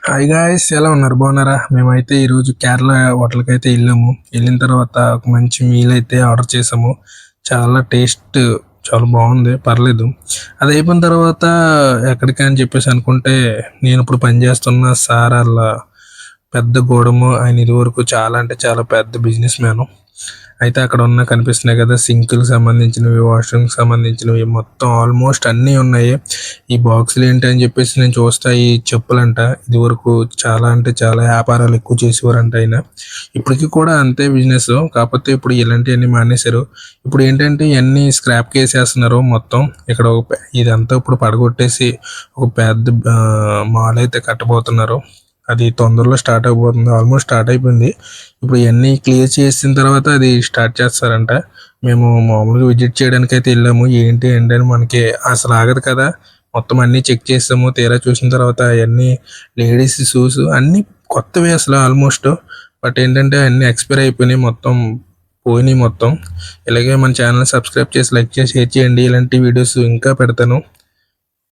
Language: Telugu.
హాయ్ గాయ్స్, ఎలా ఉన్నారు? బాగున్నారా? మేమైతే ఈరోజు కేరళ హోటల్కి అయితే వెళ్ళాము. వెళ్ళిన తర్వాత ఒక మంచి మీల్ అయితే ఆర్డర్ చేసాము. చాలా టేస్ట్ చాలా బాగుంది, పర్లేదు. అది అయిపోయిన తర్వాత ఎక్కడికి అని చెప్పేసి అనుకుంటే, నేను ఇప్పుడు పనిచేస్తున్న సార్ వాళ్ళ పెద్ద గోడము. ఆయన ఇదివరకు చాలా అంటే చాలా పెద్ద బిజినెస్ మ్యాన్. అయితే అక్కడ ఉన్న కనిపిస్తున్నాయి కదా, సింకులకు సంబంధించినవి, వాష్రూమ్కి సంబంధించినవి, మొత్తం ఆల్మోస్ట్ అన్నీ ఉన్నాయి. ఈ బాక్సులు ఏంటి అని చెప్పేసి నేను చూస్తా, ఈ చెప్పులంట. ఇది వరకు చాలా అంటే చాలా వ్యాపారాలు ఎక్కువ చేసేవారంట ఆయన. ఇప్పటికీ కూడా అంతే బిజినెస్, కాకపోతే ఇప్పుడు ఇలాంటివన్నీ మానేశారు. ఇప్పుడు ఏంటంటే ఇవన్నీ స్క్రాప్ వేసేస్తున్నారు మొత్తం. ఇక్కడ ఇదంతా ఇప్పుడు పడగొట్టేసి ఒక పెద్ద మాల్ అయితే కట్టబోతున్నారు. అది తొందరలో స్టార్ట్ అయిపోతుంది, ఆల్మోస్ట్ స్టార్ట్ అయిపోయింది. ఇప్పుడు ఇవన్నీ క్లియర్ చేసిన తర్వాత అది స్టార్ట్ చేస్తారంట. మేము మామూలుగా విజిట్ చేయడానికి అయితే వెళ్ళాము. ఏంటి అని మనకి అసలు ఆగదు కదా. మొత్తం అన్నీ చెక్ చేసాము. తీరా చూసిన తర్వాత అవన్నీ లేడీస్ షూస్ అన్నీ కొత్తవే అసలు ఆల్మోస్ట్. బట్ ఏంటంటే అన్నీ ఎక్స్పైర్ అయిపోయినాయి, మొత్తం పోయినాయి మొత్తం. ఇలాగే మన ఛానల్ సబ్స్క్రైబ్ చేసి, లైక్ చేసి, షేర్ చేయండి. ఇలాంటి వీడియోస్ ఇంకా పెడతాను.